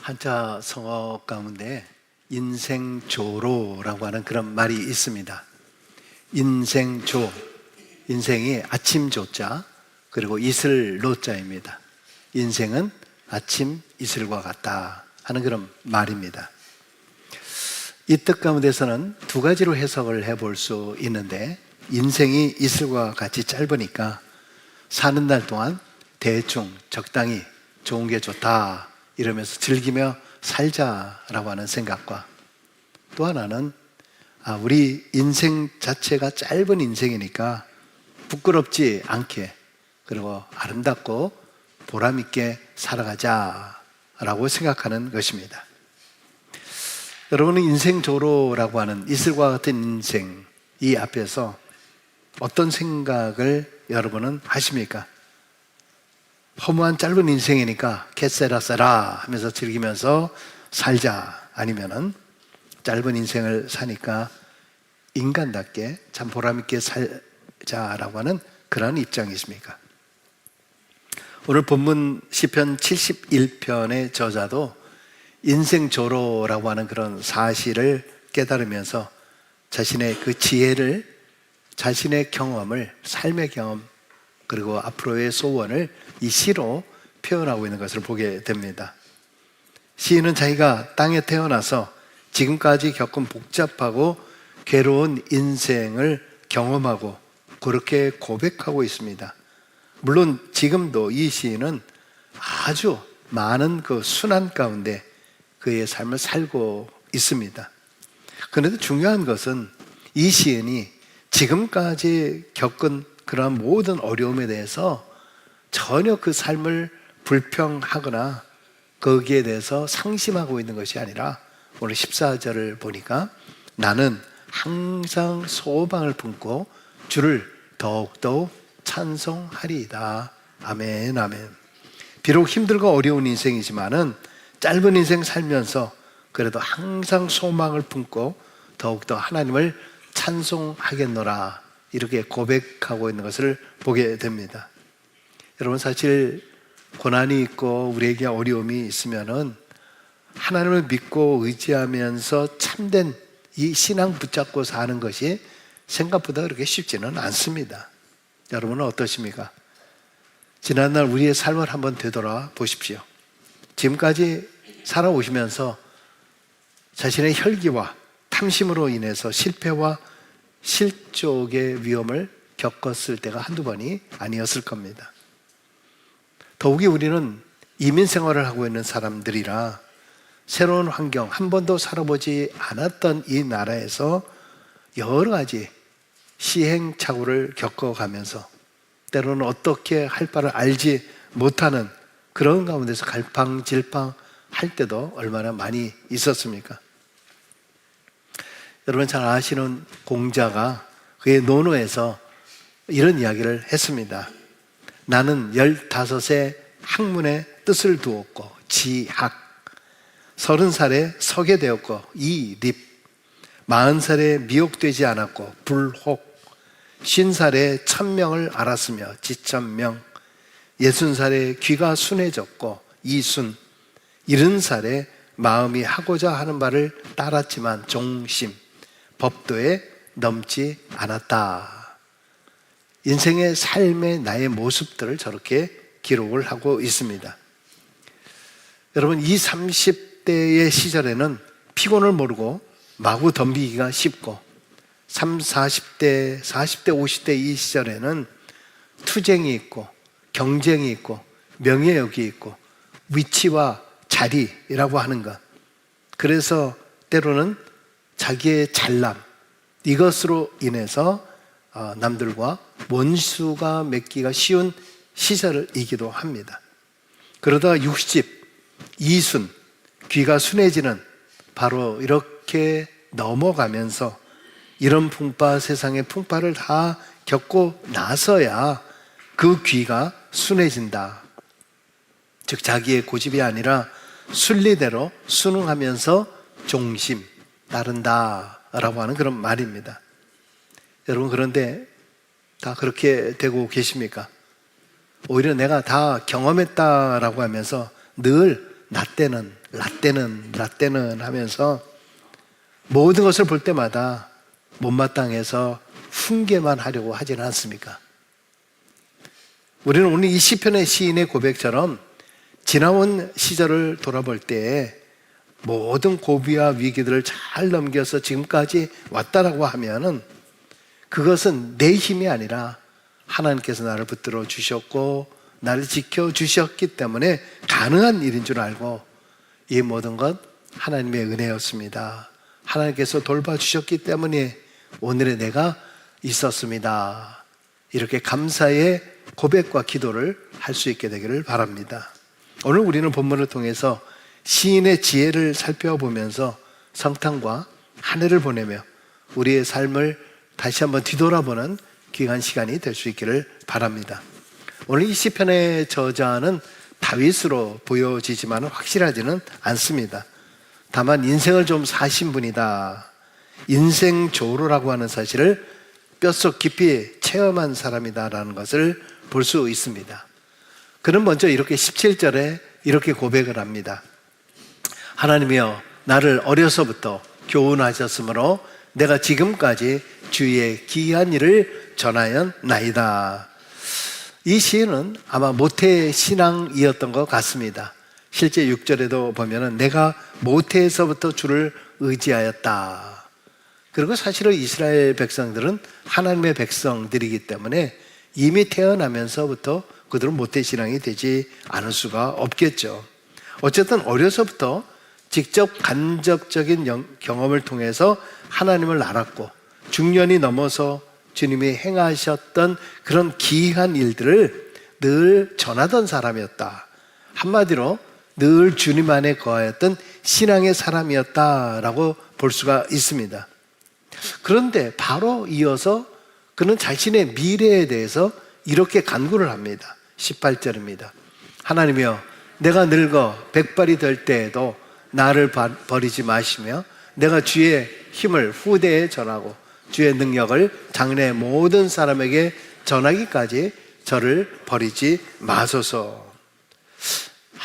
한자 성어 가운데 인생조로라고 하는 그런 말이 있습니다. 인생조, 인생이 아침조자 그리고 이슬로자입니다. 인생은 아침 이슬과 같다 하는 그런 말입니다. 이 뜻 가운데서는 두 가지로 해석을 해볼 수 있는데, 인생이 이슬과 같이 짧으니까 사는 날 동안 대충 적당히 좋은 게 좋다 이러면서 즐기며 살자라고 하는 생각과, 또 하나는 우리 인생 자체가 짧은 인생이니까 부끄럽지 않게 그리고 아름답고 보람있게 살아가자라고 생각하는 것입니다. 여러분은 인생조로라고 하는 이슬과 같은 인생, 이 앞에서 어떤 생각을 여러분은 하십니까? 허무한 짧은 인생이니까 개세라세라 하면서 즐기면서 살자, 아니면은 짧은 인생을 사니까 인간답게 참 보람있게 살자라고 하는 그런 입장이십니까? 오늘 본문 시편 71편의 저자도 인생조로라고 하는 그런 사실을 깨달으면서 자신의 그 지혜를, 자신의 경험을, 삶의 경험 그리고 앞으로의 소원을 이 시로 표현하고 있는 것을 보게 됩니다. 시인은 자기가 땅에 태어나서 지금까지 겪은 복잡하고 괴로운 인생을 경험하고 그렇게 고백하고 있습니다. 물론 지금도 이 시인은 아주 많은 그 순환 가운데 그의 삶을 살고 있습니다. 그런데 중요한 것은 이 시인이 지금까지 겪은 그러한 모든 어려움에 대해서 전혀 그 삶을 불평하거나 거기에 대해서 상심하고 있는 것이 아니라, 오늘 14절을 보니까 나는 항상 소망을 품고 주를 더욱더욱 찬송하리이다. 아멘, 아멘. 비록 힘들고 어려운 인생이지만은 짧은 인생 살면서 그래도 항상 소망을 품고 더욱더 하나님을 찬송하겠노라, 이렇게 고백하고 있는 것을 보게 됩니다. 여러분, 사실 고난이 있고 우리에게 어려움이 있으면은 하나님을 믿고 의지하면서 참된 이 신앙 붙잡고 사는 것이 생각보다 그렇게 쉽지는 않습니다. 여러분은 어떠십니까? 지난날 우리의 삶을 한번 되돌아 보십시오. 지금까지 살아오시면서 자신의 혈기와 탐심으로 인해서 실패와 실족의 위험을 겪었을 때가 한두 번이 아니었을 겁니다. 더욱이 우리는 이민 생활을 하고 있는 사람들이라 새로운 환경, 한 번도 살아보지 않았던 이 나라에서 여러 가지 시행착오를 겪어가면서 때로는 어떻게 할 바를 알지 못하는 그런 가운데서 갈팡질팡 할 때도 얼마나 많이 있었습니까? 여러분 잘 아시는 공자가 그의 논어에서 이런 이야기를 했습니다. 나는 15세 학문에 뜻을 두었고 지학, 30살에 서게 되었고 이립, 40살에 미혹되지 않았고 불혹, 50살에 천명을 알았으며 지천명, 60살에 귀가 순해졌고 이순, 70살에 마음이 하고자 하는 바를 따랐지만 종심, 법도에 넘지 않았다. 인생의 삶의 나의 모습들을 저렇게 기록을 하고 있습니다. 여러분, 이 30대의 시절에는 피곤을 모르고 마구 덤비기가 쉽고, 40대, 50대 이 시절에는 투쟁이 있고 경쟁이 있고 명예욕이 있고 위치와 자리라고 하는 것, 그래서 때로는 자기의 잘남, 이것으로 인해서 남들과 원수가 맺기가 쉬운 시절이기도 합니다. 그러다가 60, 이순, 귀가 순해지는 바로 이렇게 넘어가면서 이런 풍파, 세상의 풍파를 다 겪고 나서야 그 귀가 순해진다. 즉 자기의 고집이 아니라 순리대로 순응하면서 종심, 따른다 라고 하는 그런 말입니다. 여러분, 그런데 다 그렇게 되고 계십니까? 오히려 내가 다 경험했다라고 하면서 늘 나 때는 라떼는 하면서 모든 것을 볼 때마다 못마땅해서 훈계만 하려고 하지는 않습니까? 우리는 오늘 이 시편의 시인의 고백처럼 지나온 시절을 돌아볼 때 모든 고비와 위기들을 잘 넘겨서 지금까지 왔다라고 하면은 그것은 내 힘이 아니라 하나님께서 나를 붙들어 주셨고 나를 지켜 주셨기 때문에 가능한 일인 줄 알고 이 모든 것 하나님의 은혜였습니다. 하나님께서 돌봐주셨기 때문에 오늘의 내가 있었습니다. 이렇게 감사의 고백과 기도를 할 수 있게 되기를 바랍니다. 오늘 우리는 본문을 통해서 시인의 지혜를 살펴보면서 성탄과 한 해를 보내며 우리의 삶을 다시 한번 뒤돌아보는 귀한 시간이 될 수 있기를 바랍니다. 오늘 이 시편의 저자는 다윗으로 보여지지만 확실하지는 않습니다. 다만 인생을 좀 사신 분이다, 인생조로라고 하는 사실을 뼛속 깊이 체험한 사람이다라는 것을 볼 수 있습니다. 그는 먼저 이렇게 17절에 이렇게 고백을 합니다. 하나님이여 나를 어려서부터 교훈하셨으므로 내가 지금까지 주의 기이한 일을 전하였나이다. 이 시인은 아마 모태신앙이었던 것 같습니다. 실제 6절에도 보면은 내가 모태에서부터 주를 의지하였다. 그리고 사실은 이스라엘 백성들은 하나님의 백성들이기 때문에 이미 태어나면서부터 그들은 모태신앙이 되지 않을 수가 없겠죠. 어쨌든 어려서부터 직접 간접적인 경험을 통해서 하나님을 알았고 중년이 넘어서 주님이 행하셨던 그런 기이한 일들을 늘 전하던 사람이었다. 한마디로 늘 주님 안에 거하였던 신앙의 사람이었다라고 볼 수가 있습니다. 그런데 바로 이어서 그는 자신의 미래에 대해서 이렇게 간구를 합니다. 18절입니다. 하나님이여 내가 늙어 백발이 될 때에도 나를 버리지 마시며 내가 주의 힘을 후대에 전하고 주의 능력을 장래의 모든 사람에게 전하기까지 저를 버리지 마소서.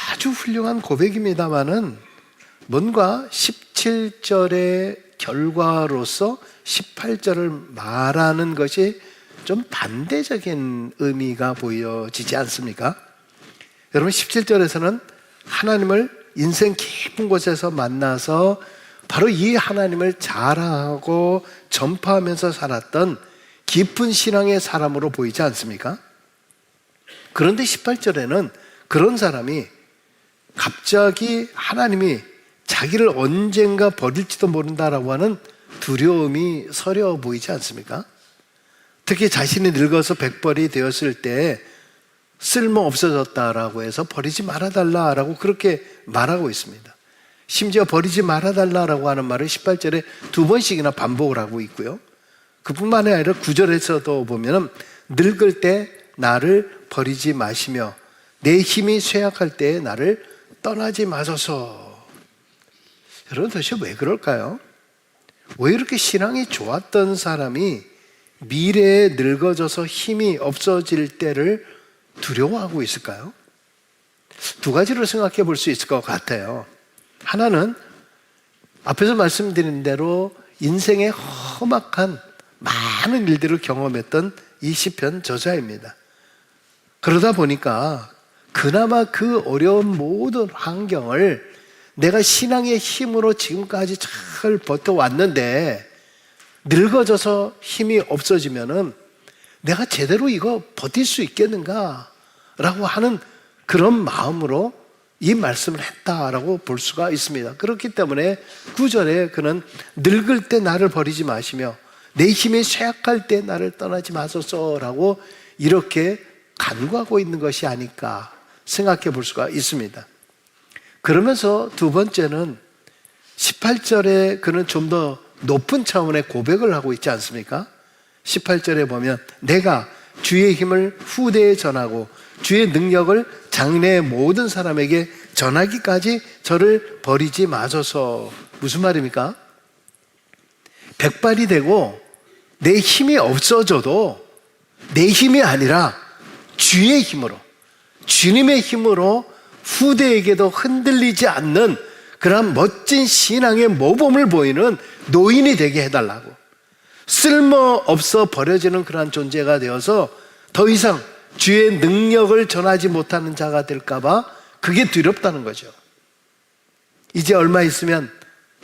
아주 훌륭한 고백입니다마는 뭔가 17절의 결과로서 18절을 말하는 것이 좀 반대적인 의미가 보여지지 않습니까? 여러분 17절에서는 하나님을 인생 깊은 곳에서 만나서 바로 이 하나님을 자랑하고 전파하면서 살았던 깊은 신앙의 사람으로 보이지 않습니까? 그런데 18절에는 그런 사람이 갑자기 하나님이 자기를 언젠가 버릴지도 모른다라고 하는 두려움이 서려 보이지 않습니까? 특히 자신이 늙어서 백벌이 되었을 때 쓸모 없어졌다라고 해서 버리지 말아달라라고 그렇게 말하고 있습니다. 심지어 버리지 말아달라라고 하는 말을 18절에 2번씩이나 반복을 하고 있고요. 그뿐만이 아니라 9절에서도 보면 늙을 때 나를 버리지 마시며 내 힘이 쇠약할 때 나를 떠나지 마소서. 여러분 도대체 왜 그럴까요? 왜 이렇게 신앙이 좋았던 사람이 미래에 늙어져서 힘이 없어질 때를 두려워하고 있을까요? 두 가지로 생각해 볼 수 있을 것 같아요. 하나는 앞에서 말씀드린 대로 인생의 험악한 많은 일들을 경험했던 이 시편 저자입니다. 그러다 보니까 그나마 그 어려운 모든 환경을 내가 신앙의 힘으로 지금까지 잘 버텨왔는데 늙어져서 힘이 없어지면은 내가 제대로 이거 버틸 수 있겠는가? 라고 하는 그런 마음으로 이 말씀을 했다라고 볼 수가 있습니다. 그렇기 때문에 9절에 그는 늙을 때 나를 버리지 마시며 내 힘이 쇠약할 때 나를 떠나지 마소서라고 이렇게 간구하고 있는 것이 아닐까 생각해 볼 수가 있습니다. 그러면서 두 번째는 18절에 그는 좀 더 높은 차원의 고백을 하고 있지 않습니까? 18절에 보면 내가 주의 힘을 후대에 전하고 주의 능력을 장래의 모든 사람에게 전하기까지 저를 버리지 마소서. 무슨 말입니까? 백발이 되고 내 힘이 없어져도 내 힘이 아니라 주의 힘으로, 주님의 힘으로 후대에게도 흔들리지 않는 그러한 멋진 신앙의 모범을 보이는 노인이 되게 해달라고. 쓸모없어 버려지는 그러한 존재가 되어서 더 이상 주의 능력을 전하지 못하는 자가 될까봐 그게 두렵다는 거죠. 이제 얼마 있으면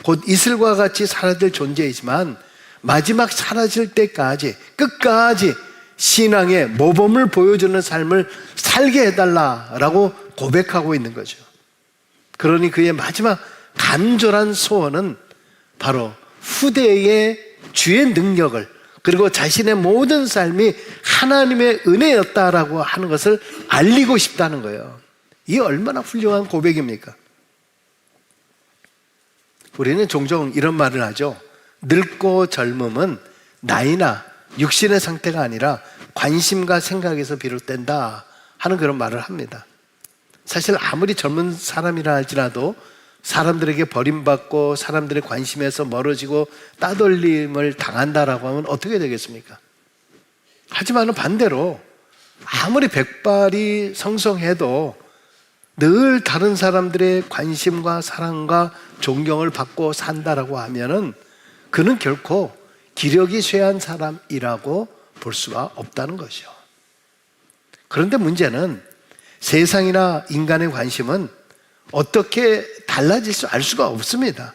곧 이슬과 같이 사라질 존재이지만 마지막 사라질 때까지 끝까지 신앙의 모범을 보여주는 삶을 살게 해달라라고 고백하고 있는 거죠. 그러니 그의 마지막 간절한 소원은 바로 후대의 주의 능력을, 그리고 자신의 모든 삶이 하나님의 은혜였다라고 하는 것을 알리고 싶다는 거예요. 이게 얼마나 훌륭한 고백입니까? 우리는 종종 이런 말을 하죠. 늙고 젊음은 나이나 육신의 상태가 아니라 관심과 생각에서 비롯된다 하는 그런 말을 합니다. 사실 아무리 젊은 사람이라 할지라도 사람들에게 버림받고 사람들의 관심에서 멀어지고 따돌림을 당한다라고 하면 어떻게 되겠습니까? 하지만 반대로 아무리 백발이 성성해도 늘 다른 사람들의 관심과 사랑과 존경을 받고 산다라고 하면은 그는 결코 기력이 쇠한 사람이라고 볼 수가 없다는 것이죠. 그런데 문제는 세상이나 인간의 관심은 어떻게 달라질 알 수가 없습니다.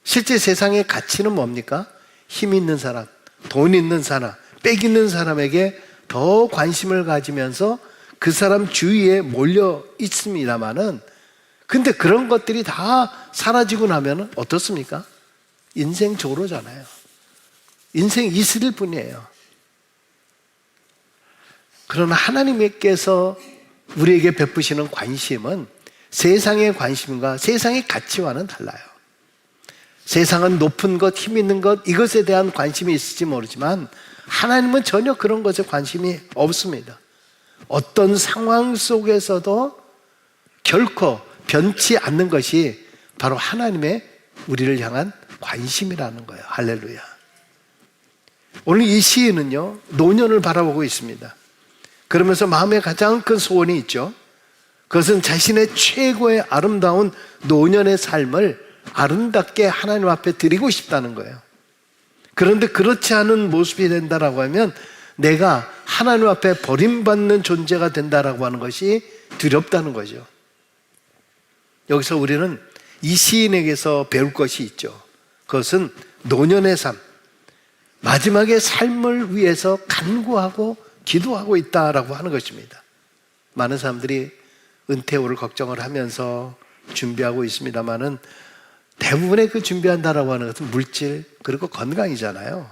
실제 세상의 가치는 뭡니까? 힘 있는 사람, 돈 있는 사람, 빽 있는 사람에게 더 관심을 가지면서 그 사람 주위에 몰려 있습니다만은, 근데 그런 것들이 다 사라지고 나면 어떻습니까? 인생 조로잖아요. 인생 이슬일 뿐이에요. 그러나 하나님께서 우리에게 베푸시는 관심은 세상의 관심과 세상의 가치와는 달라요. 세상은 높은 것, 힘 있는 것, 이것에 대한 관심이 있을지 모르지만 하나님은 전혀 그런 것에 관심이 없습니다. 어떤 상황 속에서도 결코 변치 않는 것이 바로 하나님의 우리를 향한 관심이라는 거예요. 할렐루야. 오늘 이 시인은요, 노년을 바라보고 있습니다. 그러면서 마음에 가장 큰 소원이 있죠. 그것은 자신의 최고의 아름다운 노년의 삶을 아름답게 하나님 앞에 드리고 싶다는 거예요. 그런데 그렇지 않은 모습이 된다라고 하면 내가 하나님 앞에 버림받는 존재가 된다라고 하는 것이 두렵다는 거죠. 여기서 우리는 이 시인에게서 배울 것이 있죠. 그것은 노년의 삶, 마지막의 삶을 위해서 간구하고 기도하고 있다라고 하는 것입니다. 많은 사람들이 은퇴후를 걱정을 하면서 준비하고 있습니다만은 대부분의 그 준비한다라고 하는 것은 물질 그리고 건강이잖아요.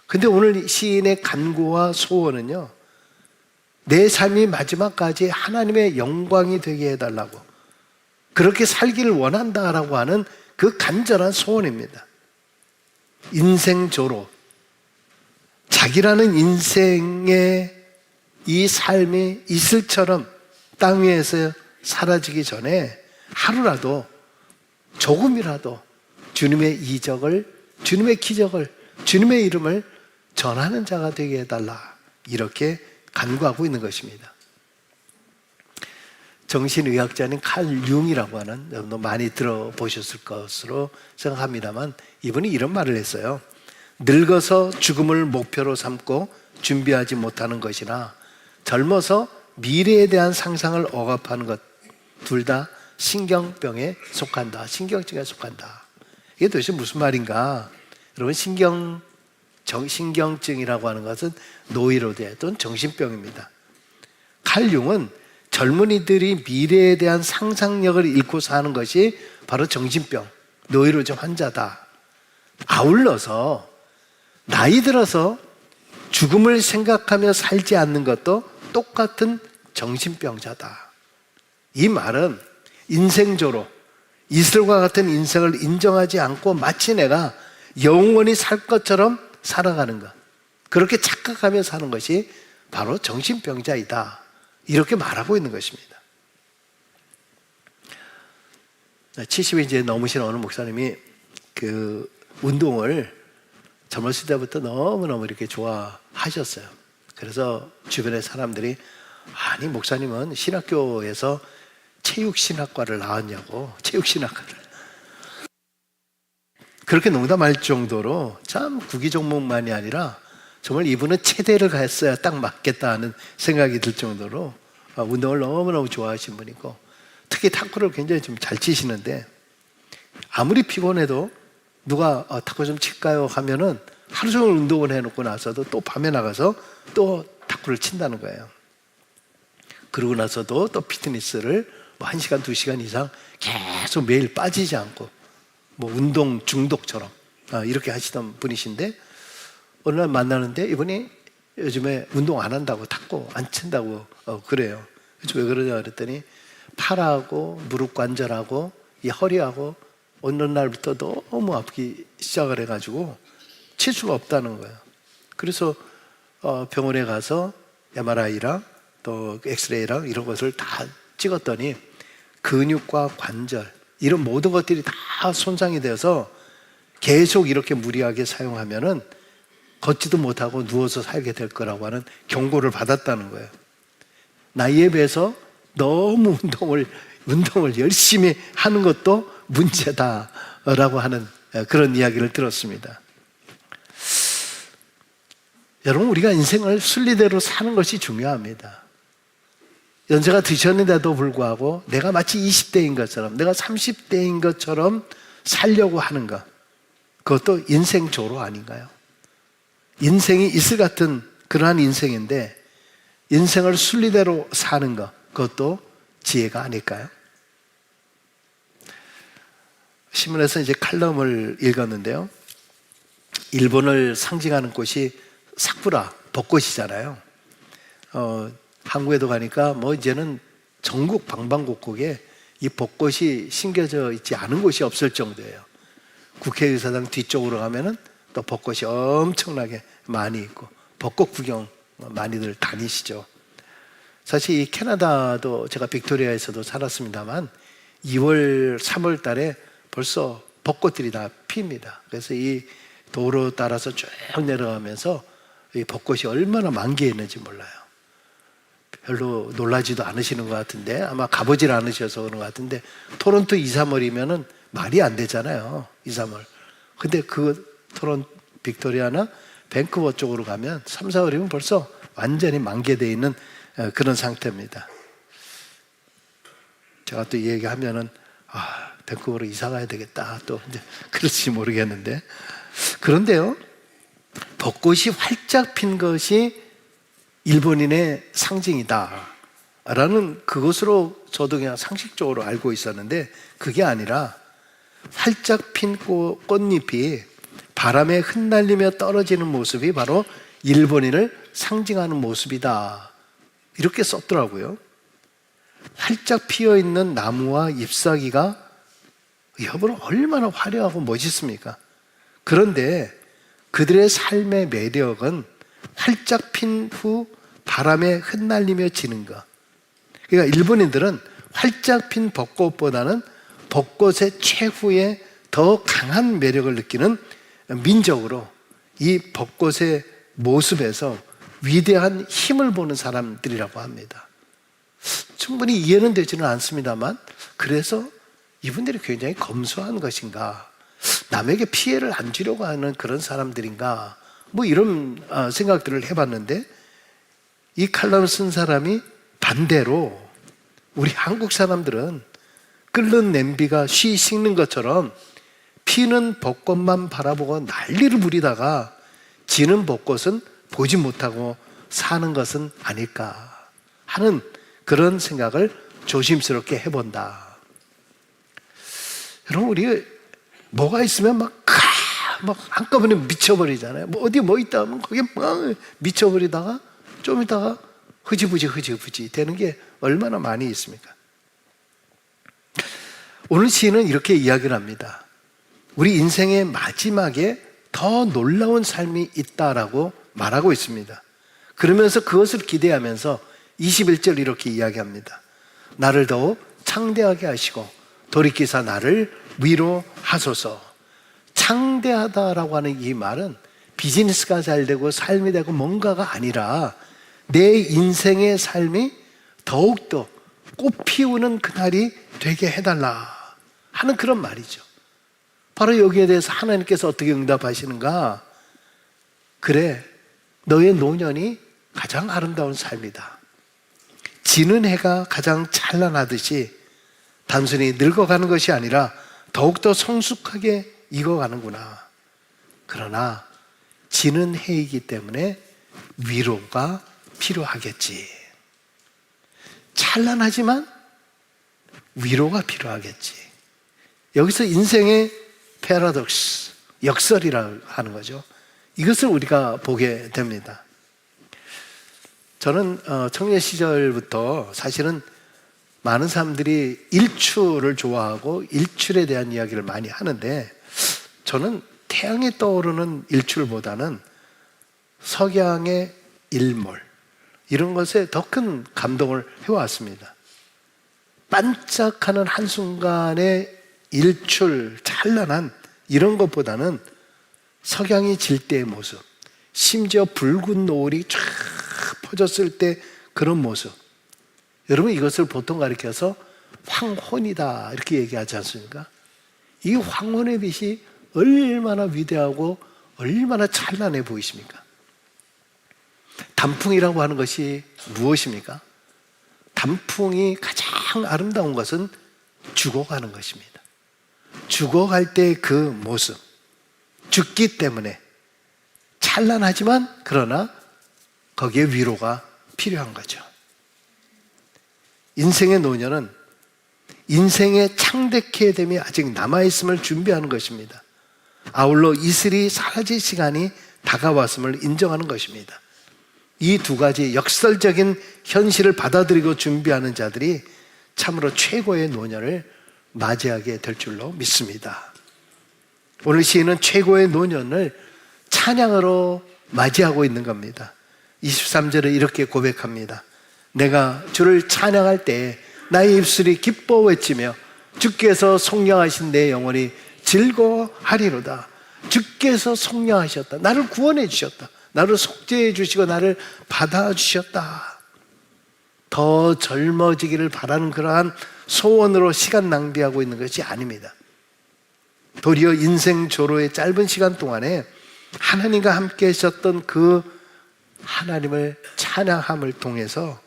근데 오늘 시인의 간구와 소원은요, 내 삶이 마지막까지 하나님의 영광이 되게 해달라고, 그렇게 살기를 원한다라고 하는 그 간절한 소원입니다. 인생조로, 자기라는 인생의 이 삶이 이슬처럼 땅 위에서 사라지기 전에 하루라도 조금이라도 주님의 이적을, 주님의 기적을, 주님의 이름을 전하는 자가 되게 해달라, 이렇게 간구하고 있는 것입니다. 정신의학자인 칼 융이라고 하는, 여러분도 많이 들어보셨을 것으로 생각합니다만, 이분이 이런 말을 했어요. 늙어서 죽음을 목표로 삼고 준비하지 못하는 것이나 젊어서 미래에 대한 상상을 억압하는 것, 둘 다 신경병에 속한다. 신경증에 속한다. 이게 도대체 무슨 말인가? 여러분, 신경증이라고 하는 것은 노이로제 또는 정신병입니다. 칼 융은 젊은이들이 미래에 대한 상상력을 잃고 사는 것이 바로 정신병, 노이로제 환자다. 아울러서 나이 들어서 죽음을 생각하며 살지 않는 것도 똑같은 정신병자다. 이 말은 인생조로 이슬과 같은 인생을 인정하지 않고 마치 내가 영원히 살 것처럼 살아가는 것, 그렇게 착각하며 사는 것이 바로 정신병자이다, 이렇게 말하고 있는 것입니다. 70이 이제 넘으신 어느 목사님이 그 운동을 젊었을 때부터 너무너무 이렇게 좋아하셨어요. 그래서 주변의 사람들이, 아니 목사님은 신학교에서 체육신학과를 나왔냐고. 체육신학과를. 그렇게 농담할 정도로 참 구기 종목만이 아니라 정말 이분은 체대를 갔어야 딱 맞겠다 하는 생각이 들 정도로 운동을 너무너무 좋아하시는 분이고, 특히 탁구를 굉장히 좀 잘 치시는데, 아무리 피곤해도 누가 탁구 좀 칠까요 하면은 하루 종일 운동을 해놓고 나서도 또 밤에 나가서 또 탁구를 친다는 거예요. 그러고 나서도 또 피트니스를 뭐 1시간, 2시간 이상 계속 매일 빠지지 않고 뭐 운동 중독처럼 이렇게 하시던 분이신데, 어느 날 만나는데 이분이 요즘에 운동 안 한다고, 탁구 안 친다고 그래요. 그래서 왜 그러냐 그랬더니 팔하고 무릎 관절하고 이 허리하고 어느 날부터 너무 아프기 시작을 해가지고 칠 수가 없다는 거예요. 그래서 병원에 가서 MRI랑 또 엑스레이랑 이런 것을 다 찍었더니 근육과 관절 이런 모든 것들이 다 손상이 되어서 계속 이렇게 무리하게 사용하면은 걷지도 못하고 누워서 살게 될 거라고 하는 경고를 받았다는 거예요. 나이에 비해서 너무 운동을 열심히 하는 것도 문제다라고 하는 그런 이야기를 들었습니다. 여러분, 우리가 인생을 순리대로 사는 것이 중요합니다. 연세가 드셨는데도 불구하고 내가 마치 20대인 것처럼, 내가 30대인 것처럼 살려고 하는 것, 그것도 인생조로 아닌가요? 인생이 이슬 같은 그러한 인생인데 인생을 순리대로 사는 것, 그것도 지혜가 아닐까요? 신문에서 이제 칼럼을 읽었는데요, 일본을 상징하는 꽃이 사쿠라, 벚꽃이잖아요. 한국에도 가니까 뭐 이제는 전국 방방곡곡에 이 벚꽃이 심겨져 있지 않은 곳이 없을 정도예요. 국회의사당 뒤쪽으로 가면은 또 벚꽃이 엄청나게 많이 있고, 벚꽃 구경 많이들 다니시죠. 사실 이 캐나다도 제가 빅토리아에서도 살았습니다만 2월, 3월 달에 벌써 벚꽃들이 다 핍니다. 그래서 이 도로 따라서 쭉 내려가면서 이 벚꽃이 얼마나 만개해 있는지 몰라요. 별로 놀라지도 않으시는 것 같은데, 아마 가보질 않으셔서 그런 것 같은데, 토론토 2, 3월이면은 말이 안 되잖아요. 2, 3월. 근데 그 빅토리아나 밴쿠버 쪽으로 가면 3, 4월이면 벌써 완전히 만개되어 있는 그런 상태입니다. 제가 또 이 얘기하면은 밴쿠버로 이사 가야 되겠다, 또 이제 그럴지 모르겠는데, 그런데요, 벚꽃이 활짝 핀 것이 일본인의 상징이다 라는 그것으로 저도 그냥 상식적으로 알고 있었는데, 그게 아니라 활짝 핀 꽃잎이 바람에 흩날리며 떨어지는 모습이 바로 일본인을 상징하는 모습이다, 이렇게 썼더라고요. 활짝 피어있는 나무와 잎사귀가 여러분 얼마나 화려하고 멋있습니까? 그런데 그들의 삶의 매력은 활짝 핀 후 바람에 흩날리며 지는 것. 그러니까 일본인들은 활짝 핀 벚꽃보다는 벚꽃의 최후에 더 강한 매력을 느끼는 민족으로 이 벚꽃의 모습에서 위대한 힘을 보는 사람들이라고 합니다. 충분히 이해는 되지는 않습니다만, 그래서 이분들이 굉장히 검소한 것인가, 남에게 피해를 안 주려고 하는 그런 사람들인가, 뭐 이런 생각들을 해봤는데, 이 칼럼을 쓴 사람이 반대로 우리 한국 사람들은 끓는 냄비가 쉬 식는 것처럼 피는 벚꽃만 바라보고 난리를 부리다가 지는 벚꽃은 보지 못하고 사는 것은 아닐까 하는 그런 생각을 조심스럽게 해본다. 여러분, 우리 뭐가 있으면 막 한꺼번에 미쳐버리잖아요. 뭐 어디 뭐 있다 하면 거기에 막 미쳐버리다가 좀 있다가 흐지부지 되는 게 얼마나 많이 있습니까? 오늘 시인은 이렇게 이야기를 합니다. 우리 인생의 마지막에 더 놀라운 삶이 있다라고 말하고 있습니다. 그러면서 그것을 기대하면서 21절 이렇게 이야기합니다. 나를 더욱 창대하게 하시고 돌이키사 나를 위로하소서. 창대하다라고 하는 이 말은 비즈니스가 잘 되고 삶이 되고 뭔가가 아니라 내 인생의 삶이 더욱더 꽃 피우는 그날이 되게 해달라 하는 그런 말이죠. 바로 여기에 대해서 하나님께서 어떻게 응답하시는가? 그래, 너의 노년이 가장 아름다운 삶이다. 지는 해가 가장 찬란하듯이 단순히 늙어가는 것이 아니라 더욱더 성숙하게 익어가는구나. 그러나 지는 해이기 때문에 위로가 필요하겠지. 찬란하지만 위로가 필요하겠지. 여기서 인생의 패러독스, 역설이라고 하는 거죠. 이것을 우리가 보게 됩니다. 저는 청년 시절부터 사실은 많은 사람들이 일출을 좋아하고 일출에 대한 이야기를 많이 하는데, 저는 태양이 떠오르는 일출보다는 석양의 일몰, 이런 것에 더 큰 감동을 해왔습니다. 반짝하는 한순간의 일출, 찬란한 이런 것보다는 석양이 질 때의 모습, 심지어 붉은 노을이 쫙 퍼졌을 때 그런 모습, 여러분 이것을 보통 가리켜서 황혼이다 이렇게 얘기하지 않습니까? 이 황혼의 빛이 얼마나 위대하고 얼마나 찬란해 보이십니까? 단풍이라고 하는 것이 무엇입니까? 단풍이 가장 아름다운 것은 죽어가는 것입니다. 죽어갈 때 그 모습, 죽기 때문에 찬란하지만 그러나 거기에 위로가 필요한 거죠. 인생의 노년은 인생의 창대케 됨이 아직 남아있음을 준비하는 것입니다. 아울러 이슬이 사라질 시간이 다가왔음을 인정하는 것입니다. 이 두 가지 역설적인 현실을 받아들이고 준비하는 자들이 참으로 최고의 노년을 맞이하게 될 줄로 믿습니다. 오늘 시인은 최고의 노년을 찬양으로 맞이하고 있는 겁니다. 23절에 이렇게 고백합니다. 내가 주를 찬양할 때 나의 입술이 기뻐 외치며 주께서 속량하신 내 영혼이 즐거워하리로다. 주께서 속량하셨다. 나를 구원해 주셨다. 나를 속죄해 주시고 나를 받아주셨다. 더 젊어지기를 바라는 그러한 소원으로 시간 낭비하고 있는 것이 아닙니다. 도리어 인생 조로의 짧은 시간 동안에 하나님과 함께 하셨던 그 하나님을 찬양함을 통해서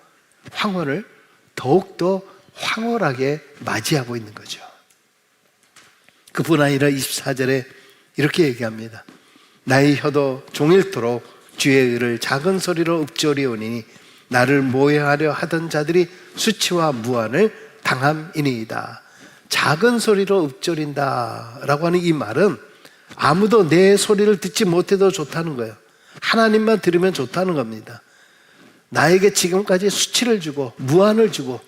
황혼을 더욱더 황홀하게 맞이하고 있는 거죠. 그뿐 아니라 24절에 이렇게 얘기합니다. 나의 혀도 종일토록 주의 의를 작은 소리로 읊조리오니 나를 모해하려 하던 자들이 수치와 무한을 당함이니이다. 작은 소리로 읊조린다 라고 하는 이 말은 아무도 내 소리를 듣지 못해도 좋다는 거예요. 하나님만 들으면 좋다는 겁니다. 나에게 지금까지 수치를 주고 무한을 주고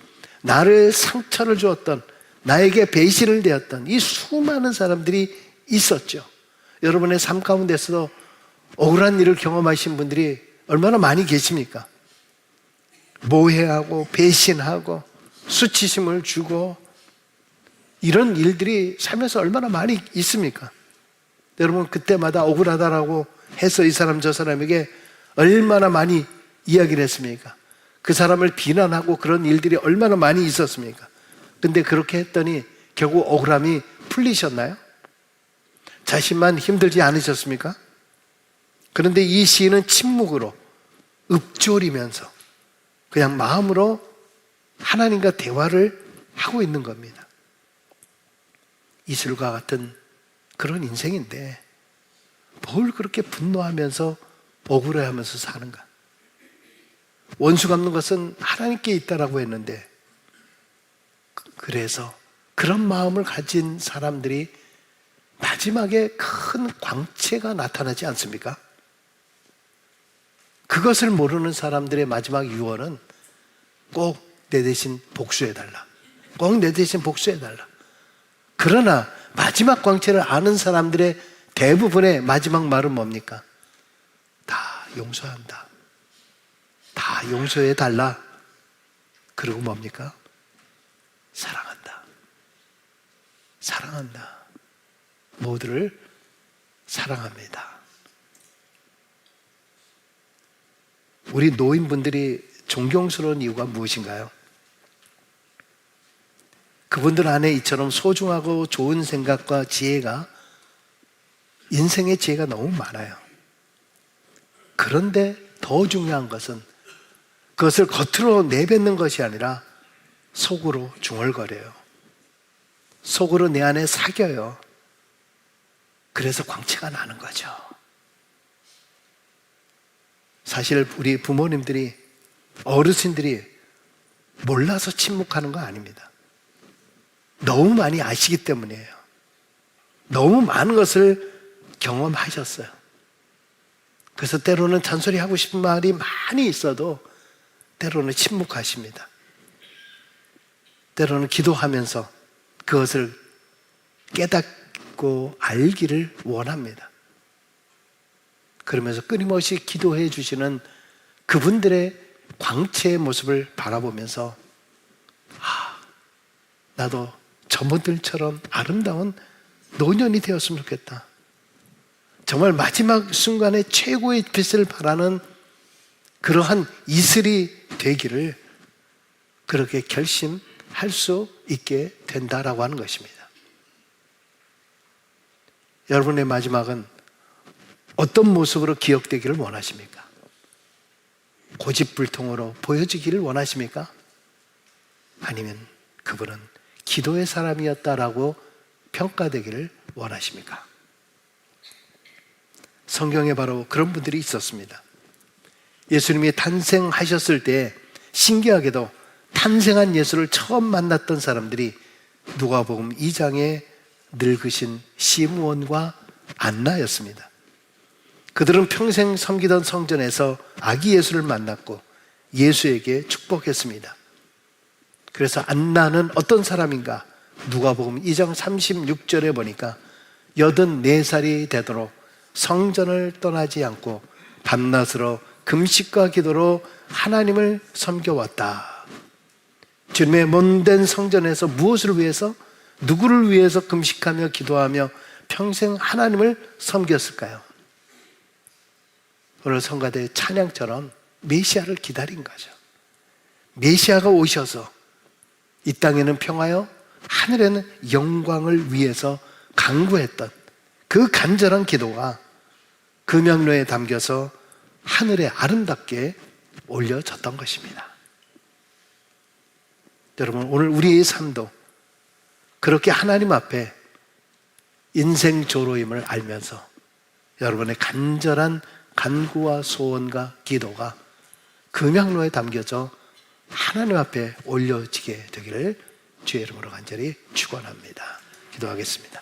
나를 상처를 주었던, 나에게 배신을 대었던 이 수많은 사람들이 있었죠. 여러분의 삶 가운데서도 억울한 일을 경험하신 분들이 얼마나 많이 계십니까? 모해하고 배신하고 수치심을 주고 이런 일들이 삶에서 얼마나 많이 있습니까? 여러분 그때마다 억울하다라고 해서 이 사람 저 사람에게 얼마나 많이 이야기를 했습니까? 그 사람을 비난하고 그런 일들이 얼마나 많이 있었습니까? 근데 그렇게 했더니 결국 억울함이 풀리셨나요? 자신만 힘들지 않으셨습니까? 그런데 이 시인은 침묵으로 읊조리면서 그냥 마음으로 하나님과 대화를 하고 있는 겁니다. 이슬과 같은 그런 인생인데 뭘 그렇게 분노하면서 억울해하면서 사는가? 원수 갚는 것은 하나님께 있다라고 했는데, 그래서 그런 마음을 가진 사람들이 마지막에 큰 광채가 나타나지 않습니까? 그것을 모르는 사람들의 마지막 유언은 꼭 내 대신 복수해달라. 꼭 내 대신 복수해달라. 그러나 마지막 광채를 아는 사람들의 대부분의 마지막 말은 뭡니까? 다 용서한다. 다 용서해달라. 그리고 뭡니까? 사랑한다. 사랑한다. 모두를 사랑합니다. 우리 노인분들이 존경스러운 이유가 무엇인가요? 그분들 안에 이처럼 소중하고 좋은 생각과 지혜가, 인생의 지혜가 너무 많아요. 그런데 더 중요한 것은 그것을 겉으로 내뱉는 것이 아니라 속으로 중얼거려요. 속으로 내 안에 사겨요. 그래서 광채가 나는 거죠. 사실 우리 부모님들이, 어르신들이 몰라서 침묵하는 거 아닙니다. 너무 많이 아시기 때문이에요. 너무 많은 것을 경험하셨어요. 그래서 때로는 잔소리하고 싶은 말이 많이 있어도 때로는 침묵하십니다. 때로는 기도하면서 그것을 깨닫고 알기를 원합니다. 그러면서 끊임없이 기도해 주시는 그분들의 광채의 모습을 바라보면서 나도 저분들처럼 아름다운 노년이 되었으면 좋겠다. 정말 마지막 순간에 최고의 빛을 발하는 그러한 이슬이 되기를 그렇게 결심할 수 있게 된다라고 하는 것입니다. 여러분의 마지막은 어떤 모습으로 기억되기를 원하십니까? 고집불통으로 보여지기를 원하십니까? 아니면 그분은 기도의 사람이었다라고 평가되기를 원하십니까? 성경에 바로 그런 분들이 있었습니다. 예수님이 탄생하셨을 때 신기하게도 탄생한 예수를 처음 만났던 사람들이 누가복음 2장에 늙으신 시므온과 안나였습니다. 그들은 평생 섬기던 성전에서 아기 예수를 만났고 예수에게 축복했습니다. 그래서 안나는 어떤 사람인가? 누가복음 2장 36절에 보니까 84살이 되도록 성전을 떠나지 않고 밤낮으로 금식과 기도로 하나님을 섬겨왔다. 주님의 몸된 성전에서 무엇을 위해서, 누구를 위해서 금식하며 기도하며 평생 하나님을 섬겼을까요? 오늘 성가대의 찬양처럼 메시아를 기다린 거죠. 메시아가 오셔서 이 땅에는 평화요, 하늘에는 영광을 위해서 간구했던 그 간절한 기도가 금양로에 담겨서 하늘에 아름답게 올려졌던 것입니다. 여러분, 오늘 우리의 삶도 그렇게 하나님 앞에 인생 조로임을 알면서 여러분의 간절한 간구와 소원과 기도가 금양로에 담겨져 하나님 앞에 올려지게 되기를 주의 이름으로 간절히 축원합니다. 기도하겠습니다.